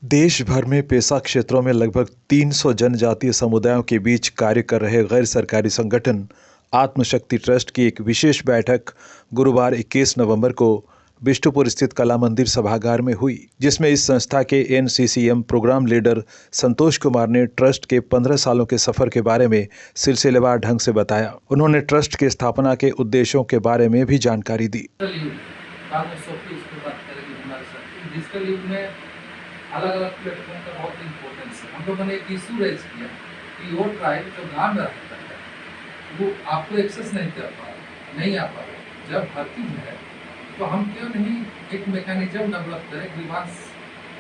देश भर में पेशा क्षेत्रों में लगभग 300 जनजातीय समुदायों के बीच कार्य कर रहे गैर सरकारी संगठन आत्मशक्ति ट्रस्ट की एक विशेष बैठक गुरुवार 21 नवंबर को बिष्टुपुर स्थित कला मंदिर सभागार में हुई, जिसमें इस संस्था के एनसीसीएम प्रोग्राम लीडर संतोष कुमार ने ट्रस्ट के 15 सालों के सफर के बारे में सिलसिलेवार ढंग से बताया। उन्होंने ट्रस्ट के स्थापना के उद्देश्यों के बारे में भी जानकारी दी। डिजिटल युग में अलग अलग प्लेटफॉर्म का बहुत इम्पोर्टेंस है। हम लोगों ने एक इशू रेज किया कि वो ट्राइब जो गांव में रहता है वो आपको एक्सेस नहीं कर पा रहा, नहीं आ पा रहा। जब भर्ती है तो हम क्यों नहीं एक मैकेनिज्म डेवलप करें ग्रीवांस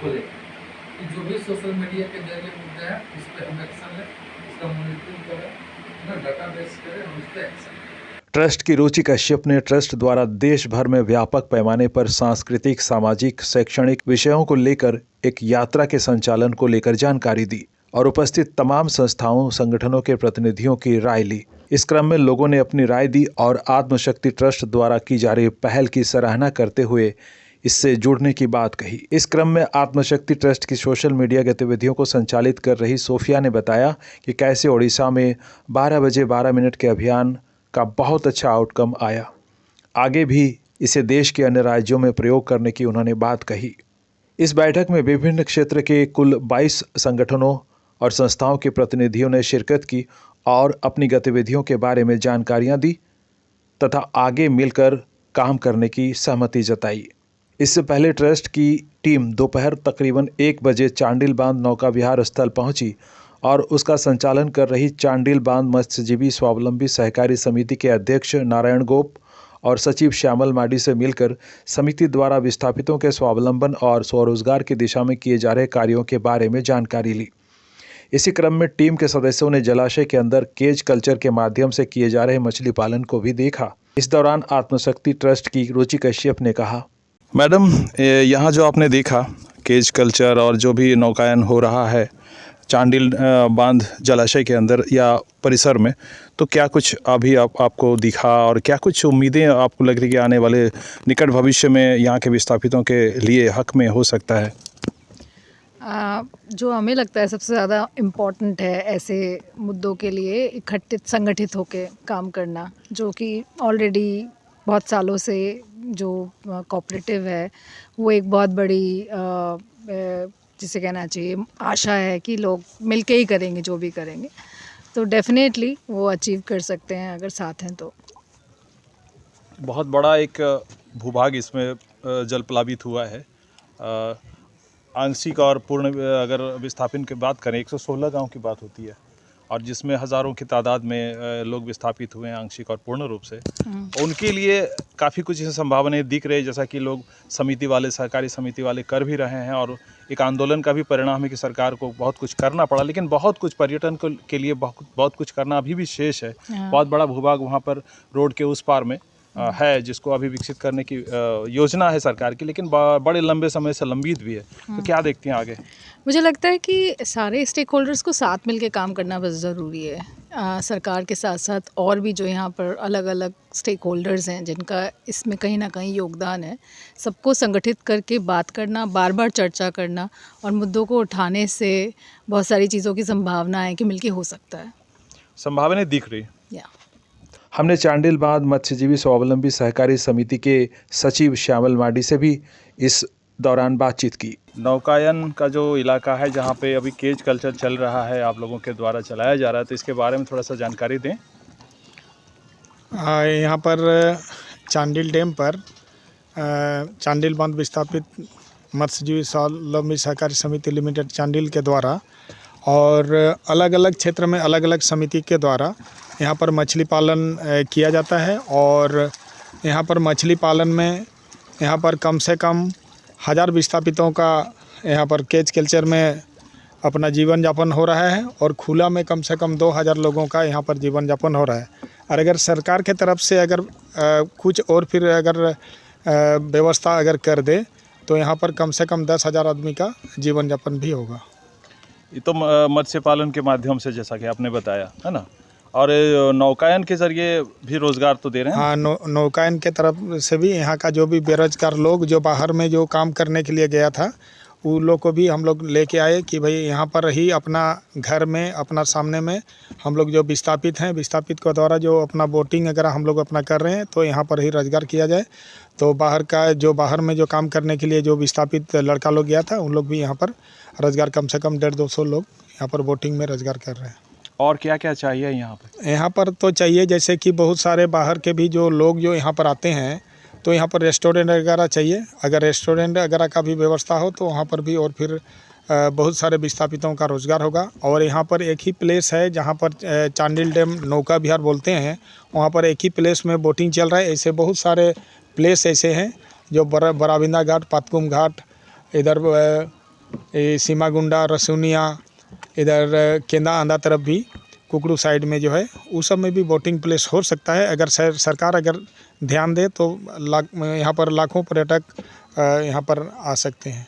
को लेकर कि जो भी सोशल मीडिया के जरिए मुद्दे हैं उस पर हम एक्शन लें, उसका मॉनिटरिंग करें, डाटाबेस करें और उस पर एक्शन लें। ट्रस्ट की रुचि कश्यप ने ट्रस्ट द्वारा देश भर में व्यापक पैमाने पर सांस्कृतिक, सामाजिक, शैक्षणिक विषयों को लेकर एक यात्रा के संचालन को लेकर जानकारी दी और उपस्थित तमाम संस्थाओं, संगठनों के प्रतिनिधियों की राय ली। इस क्रम में लोगों ने अपनी राय दी और आत्मशक्ति ट्रस्ट द्वारा की जा रही पहल की सराहना करते हुए इससे जुड़ने की बात कही। इस क्रम में आत्मशक्ति ट्रस्ट की सोशल मीडिया गतिविधियों को संचालित कर रही सोफिया ने बताया कि कैसे ओडिशा में 12 बजे 12 मिनट के अभियान का बहुत अच्छा आउटकम आया। आगे भी इसे देश के अन्य राज्यों में प्रयोग करने की उन्होंने बात कही। इस बैठक में विभिन्न क्षेत्र के कुल 22 संगठनों और संस्थाओं के प्रतिनिधियों ने शिरकत की और अपनी गतिविधियों के बारे में जानकारियां दी तथा आगे मिलकर काम करने की सहमति जताई। इससे पहले ट्रस्ट की टीम दोपहर तकरीबन 1 बजे चांडिल बांध नौका विहार स्थल पहुंची और उसका संचालन कर रही चांडिल बांध मत्स्यजीवी स्वावलंबी सहकारी समिति के अध्यक्ष नारायण गोप और सचिव श्यामल माडी से मिलकर समिति द्वारा विस्थापितों के स्वावलंबन और स्वरोजगार की दिशा में किए जा रहे कार्यों के बारे में जानकारी ली। इसी क्रम में टीम के सदस्यों ने जलाशय के अंदर केज कल्चर के माध्यम से किए जा रहे मछली पालन को भी देखा। इस दौरान आत्मशक्ति ट्रस्ट की रुचि कश्यप ने कहा, मैडम, यहाँ जो आपने देखा केज कल्चर और जो भी नौकायन हो रहा है चांडिल बांध जलाशय के अंदर या परिसर में, तो क्या कुछ अभी आपको दिखा और क्या कुछ उम्मीदें आपको लग रही कि आने वाले निकट भविष्य में यहाँ के विस्थापितों के लिए हक में हो सकता है? जो हमें लगता है सबसे ज़्यादा इम्पॉर्टेंट है ऐसे मुद्दों के लिए इकट्ठित संगठित होकर काम करना, जो कि ऑलरेडी बहुत सालों से जो कोऑपरेटिव है वो एक बहुत बड़ी जिसे कहना चाहिए आशा है कि लोग मिलके ही करेंगे जो भी करेंगे, तो डेफिनेटली वो अचीव कर सकते हैं अगर साथ हैं तो। बहुत बड़ा एक भूभाग इसमें जलप्लावित हुआ है। आंशिक और पूर्ण अगर विस्थापन की बात करें 116 गांव की बात होती है और जिसमें हज़ारों की तादाद में लोग विस्थापित हुए हैं आंशिक और पूर्ण रूप से। उनके लिए काफ़ी कुछ संभावनाएं दिख रही है, जैसा कि लोग समिति वाले, सहकारी समिति वाले कर भी रहे हैं और एक आंदोलन का भी परिणाम है कि सरकार को बहुत कुछ करना पड़ा, लेकिन बहुत कुछ पर्यटन के लिए बहुत कुछ करना अभी भी शेष है। बहुत बड़ा भूभाग वहाँ पर रोड के उस पार में है जिसको अभी विकसित करने की योजना है सरकार की, लेकिन बड़े लंबे समय से लंबित भी है। तो क्या देखती हैं आगे? मुझे लगता है कि सारे स्टेक होल्डर्स को साथ मिलकर काम करना बस ज़रूरी है। सरकार के साथ साथ और भी जो यहाँ पर अलग अलग स्टेक होल्डर्स हैं जिनका इसमें कहीं ना कहीं योगदान है, सबको संगठित करके बात करना, बार बार चर्चा करना और मुद्दों को उठाने से बहुत सारी चीज़ों की संभावना है कि मिलके हो सकता है। संभावनाएं दिख रही। हमने चांडिल बांध मत्स्यजीवी स्वावलंबी सहकारी समिति के सचिव श्यामल माडी से भी इस दौरान बातचीत की। नौकायन का जो इलाका है जहाँ पे अभी केज कल्चर चल रहा है, आप लोगों के द्वारा चलाया जा रहा है, तो इसके बारे में थोड़ा सा जानकारी दें। यहाँ पर चांडिल डैम पर चांडिल बांध विस्थापित मत्स्यजीवी स्वावलंबी सहकारी समिति लिमिटेड चांडिल के द्वारा और अलग अलग क्षेत्र में अलग अलग समिति के द्वारा यहाँ पर मछली पालन किया जाता है और यहाँ पर मछली पालन में यहाँ पर कम से कम 1000 विस्थापितों का यहाँ पर केज कल्चर में अपना जीवन यापन हो रहा है और खुला में कम से कम 2000 लोगों का यहाँ पर जीवन यापन हो रहा है। और अगर सरकार के तरफ से अगर कुछ और फिर अगर व्यवस्था अगर कर दे तो यहाँ पर कम से कम 10,000 आदमी का जीवन यापन भी होगा। ये तो मत्स्य पालन के माध्यम से, जैसा कि आपने बताया, है ना, और नौकायन के जरिए भी रोजगार तो दे रहे हैं। हाँ, नौकायन के तरफ से भी यहाँ का जो भी बेरोजगार लोग जो बाहर में जो काम करने के लिए गया था वो लोग को भी हम लोग लेके आए कि भाई यहाँ पर ही अपना घर में अपना सामने में हम लोग जो विस्थापित हैं, विस्थापित के द्वारा जो अपना बोटिंग अगर हम लोग अपना कर रहे हैं तो यहाँ पर ही रोजगार किया जाए। तो बाहर में जो काम करने के लिए जो विस्थापित लड़का लोग गया था, उन लोग भी यहाँ पर रोजगार कम से कम 150-200 लोग यहाँ पर बोटिंग में रोजगार कर रहे हैं। और क्या क्या चाहिए यहाँ पर? यहाँ पर तो चाहिए जैसे कि बहुत सारे बाहर के भी जो लोग जो यहाँ पर आते हैं, तो यहाँ पर रेस्टोरेंट वगैरह चाहिए। अगर रेस्टोरेंट वगैरह का भी व्यवस्था हो तो वहाँ पर भी और फिर बहुत सारे विस्थापितों का रोज़गार होगा। और यहाँ पर एक ही प्लेस है जहाँ पर चांडिल डैम नौका विहार बोलते हैं, वहाँ पर एक ही प्लेस में बोटिंग चल रहा है। ऐसे बहुत सारे प्लेस ऐसे हैं जो बराबिंदा घाट, पातकुम घाट, इधर सीमागुंडा, रसूनिया, इधर केंदा आंदा तरफ भी कुकड़ू साइड में जो है उस सब में भी बोटिंग प्लेस हो सकता है। अगर सरकार अगर ध्यान दे तो यहाँ पर लाखों पर्यटक यहाँ पर आ सकते हैं।